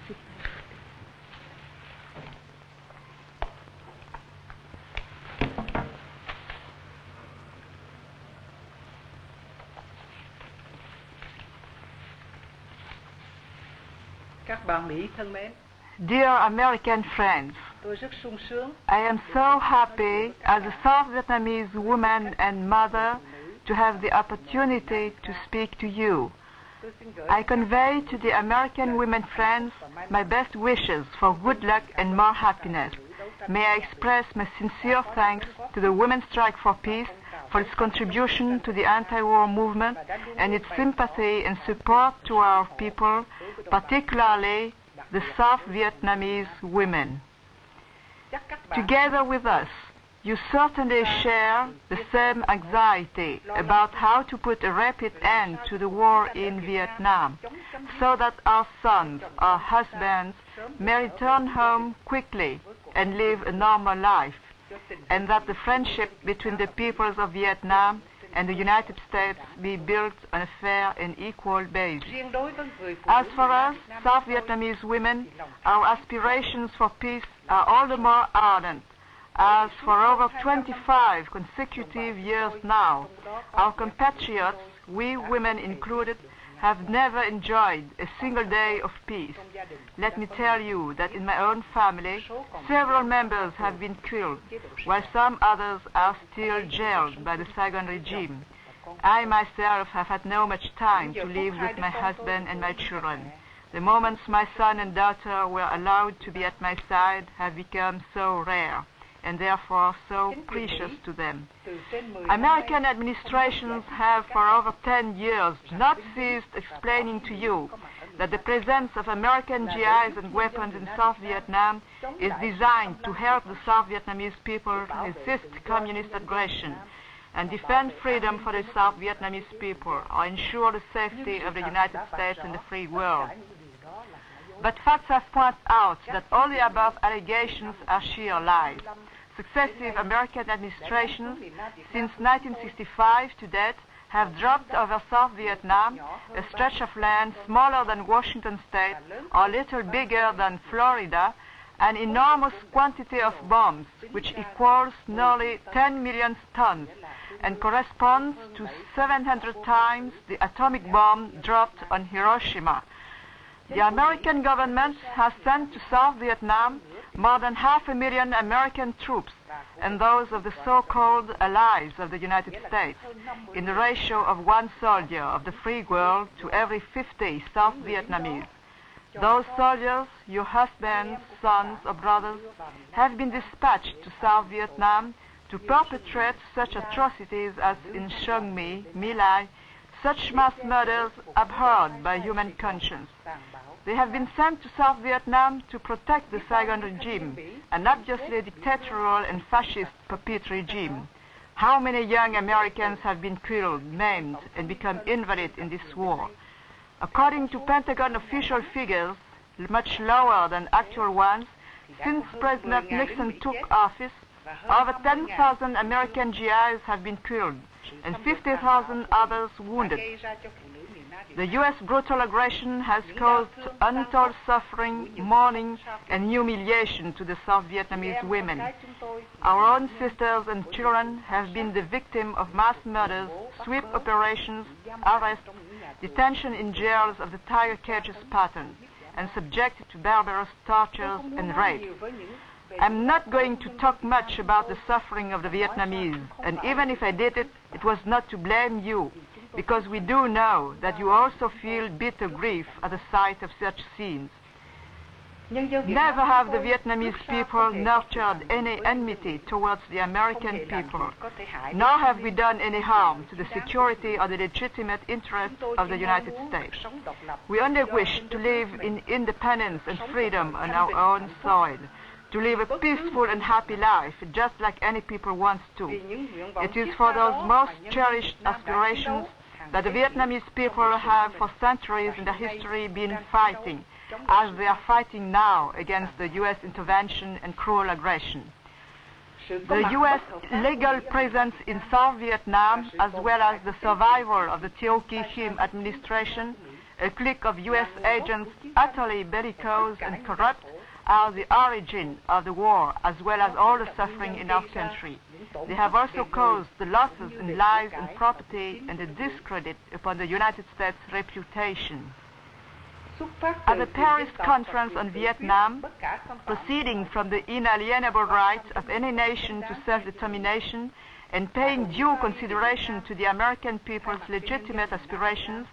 Các bạn Mỹ thân mến, Dear American friends, tôi rất sung sướng I am so happy as a South Vietnamese woman and mother to have the opportunity to speak to you. I convey to the American women friends my best wishes for good luck and more happiness. May I express my sincere thanks to the Women's Strike for Peace for its contribution to the anti-war movement and its sympathy and support to our people, particularly the South Vietnamese women. Together with us, you certainly share the same anxiety about how to put a rapid end to the war in Vietnam, so that our sons, our husbands, may return home quickly and live a normal life, and that the friendship between the peoples of Vietnam and the United States be built on a fair and equal basis. As for us, South Vietnamese women, our aspirations for peace are all the more ardent, as for over 25 consecutive years now, our compatriots, we women included, have never enjoyed a single day of peace. Let me tell you that in my own family, several members have been killed, while some others are still jailed by the Saigon regime. I myself have had no much time to live with my husband and my children. The moments my son and daughter were allowed to be at my side have become so rare, and therefore so precious to them. American administrations have for over 10 years not ceased explaining to you that the presence of American GIs and weapons in South Vietnam is designed to help the South Vietnamese people resist communist aggression and defend freedom for the South Vietnamese people, or ensure the safety of the United States and the free world. But facts have pointed out that all the above allegations are sheer lies. Successive American administrations since 1965 to date have dropped over South Vietnam a stretch of land smaller than Washington State or little bigger than Florida, an enormous quantity of bombs which equals nearly 10 million tons and corresponds to 700 times the atomic bomb dropped on Hiroshima. The American government has sent to South Vietnam more than 500,000 American troops and those of the so-called allies of the United States, in the ratio of 1 soldier of the free world to every 50 South Vietnamese. Those soldiers, your husbands, sons, or brothers, have been dispatched to South Vietnam to perpetrate such atrocities as in Song Mi, My Lai, such mass murders abhorred by human conscience. They have been sent to South Vietnam to protect the Saigon regime, an obviously dictatorial and fascist puppet regime. How many young Americans have been killed, maimed, and become invalid in this war? According to Pentagon official figures, much lower than actual ones, since President Nixon took office, over 10,000 American GIs have been killed and 50,000 others wounded. The U.S. brutal aggression has caused untold suffering, mourning, and humiliation to the South Vietnamese women. Our own sisters and children have been the victim of mass murders, sweep operations, arrests, detention in jails of the tiger cages pattern, and subjected to barbarous tortures and rapes. I'm not going to talk much about the suffering of the Vietnamese, and even if I did it, it was not to blame you, because we do know that you also feel bitter grief at the sight of such scenes. Never have the Vietnamese people nurtured any enmity towards the American people, nor have we done any harm to the security or the legitimate interests of the United States. We only wish to live in independence and freedom on our own soil, to live a peaceful and happy life, just like any people wants to. It is for those most cherished aspirations that the Vietnamese people have for centuries in their history been fighting, as they are fighting now against the U.S. intervention and cruel aggression. The U.S. legal presence in South Vietnam, as well as the survival of the Thieu Chi Him administration, a clique of U.S. agents utterly bellicose and corrupt are the origin of the war, as well as all the suffering in our country. They have also caused the losses in lives and property and the discredit upon the United States' reputation. At the Paris Conference on Vietnam, proceeding from the inalienable right of any nation to self-determination and paying due consideration to the American people's legitimate aspirations,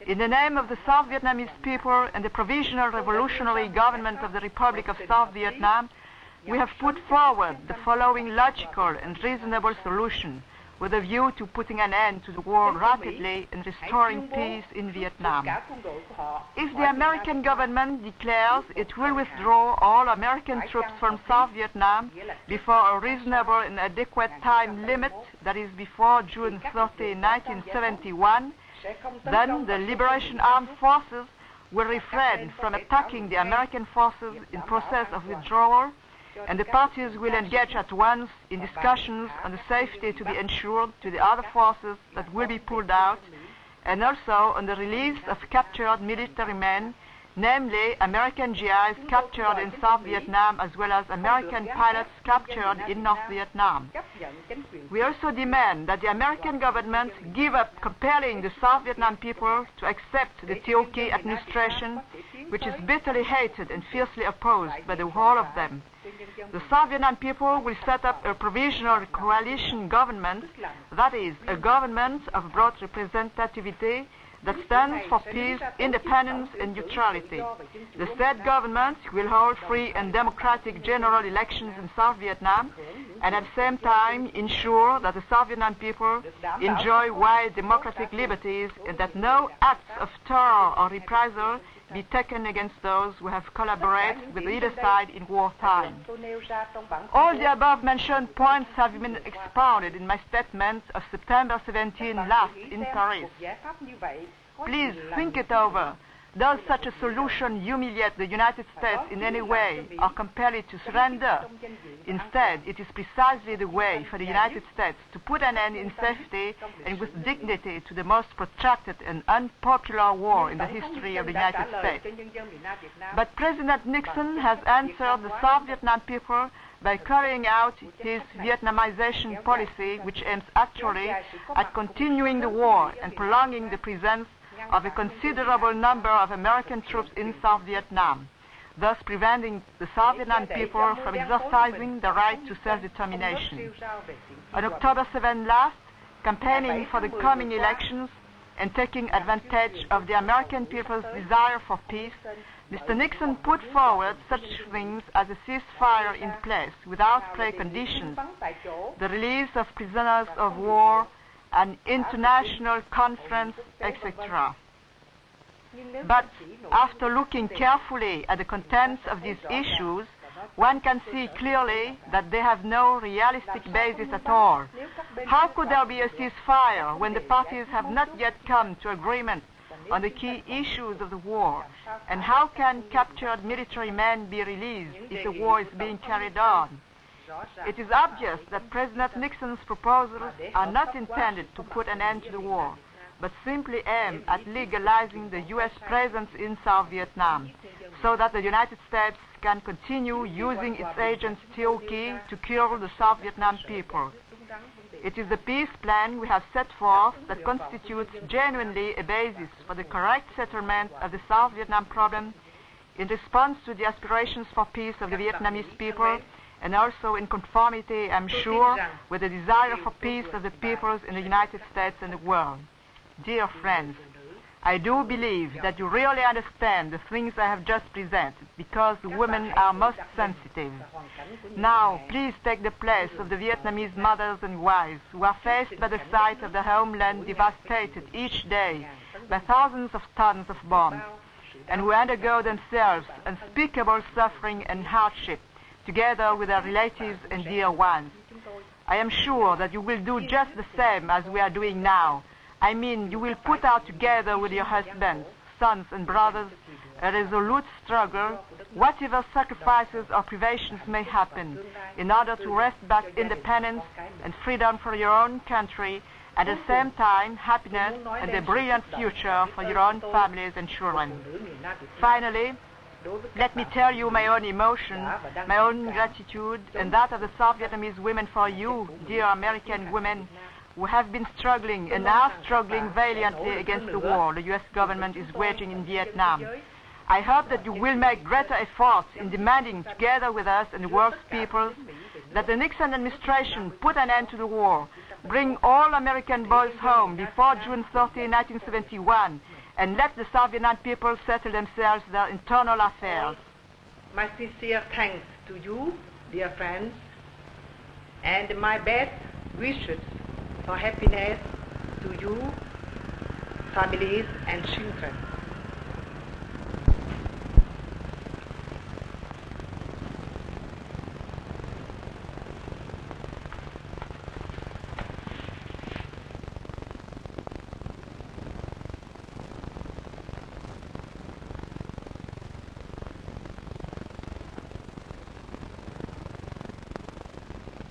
in the name of the South Vietnamese people and the Provisional Revolutionary Government of the Republic of South Vietnam, we have put forward the following logical and reasonable solution with a view to putting an end to the war rapidly and restoring peace in Vietnam. If the American government declares it will withdraw all American troops from South Vietnam before a reasonable and adequate time limit, that is before June 30, 1971, then the Liberation Armed Forces will refrain from attacking the American forces in process of withdrawal, and the parties will engage at once in discussions on the safety to be ensured to the other forces that will be pulled out, and also on the release of captured military men, namely American GIs captured in South Vietnam as well as American pilots captured in North Vietnam. We also demand that the American government give up compelling the South Vietnam people to accept the TOK administration, which is bitterly hated and fiercely opposed by the whole of them. The South Vietnam people will set up a provisional coalition government, that is, a government of broad representativity that stands for peace, independence and neutrality. The said government will hold free and democratic general elections in South Vietnam and at the same time ensure that the South Vietnam people enjoy wide democratic liberties and that no acts of terror or reprisal be taken against those who have collaborated with either side in wartime. All the above-mentioned points have been expounded in my statement of September 17 last in Paris. Please think it over. Does such a solution humiliate the United States in any way or compel it to surrender? Instead, it is precisely the way for the United States to put an end in safety and with dignity to the most protracted and unpopular war in the history of the United States. But President Nixon has answered the South Vietnam people by carrying out his Vietnamization policy, which aims actually at continuing the war and prolonging the presence of a considerable number of American troops in South Vietnam, thus preventing the South Vietnam people from exercising the right to self-determination. On October 7 last, campaigning for the coming elections and taking advantage of the American people's desire for peace, Mr. Nixon put forward such things as a ceasefire in place without preconditions, the release of prisoners of war, an international conference, etc. But after looking carefully at the contents of these issues, one can see clearly that they have no realistic basis at all. How could there be a ceasefire when the parties have not yet come to agreement on the key issues of the war? And how can captured military men be released if the war is being carried on? It is obvious that President Nixon's proposals are not intended to put an end to the war, but simply aim at legalizing the U.S. presence in South Vietnam, so that the United States can continue using its agents TOK to kill the South Vietnam people. It is the peace plan we have set forth that constitutes genuinely a basis for the correct settlement of the South Vietnam problem in response to the aspirations for peace of the Vietnamese people, and also in conformity, I'm sure, with the desire for peace of the peoples in the United States and the world. Dear friends, I do believe that you really understand the things I have just presented, because the women are most sensitive. Now, please take the place of the Vietnamese mothers and wives who are faced by the sight of their homeland devastated each day by thousands of tons of bombs, and who undergo themselves unspeakable suffering and hardship, together with their relatives and dear ones. I am sure that you will do just the same as we are doing now. I mean, you will put out together with your husbands, sons and brothers a resolute struggle, whatever sacrifices or privations may happen, in order to wrest back independence and freedom for your own country At the same time, happiness and a brilliant future for your own families and children. Finally, let me tell you my own emotion, my own gratitude, and that of the South Vietnamese women for you, dear American women, who have been struggling and are struggling valiantly against the war the U.S. government is waging in Vietnam. I hope that you will make greater efforts in demanding, together with us and the world's peoples, that the Nixon administration put an end to the war, bring all American boys home before June 30, 1971, and let the South Vietnam people settle themselves their internal affairs. My sincere thanks to you, dear friends, and my best wishes for happiness to you, families and children.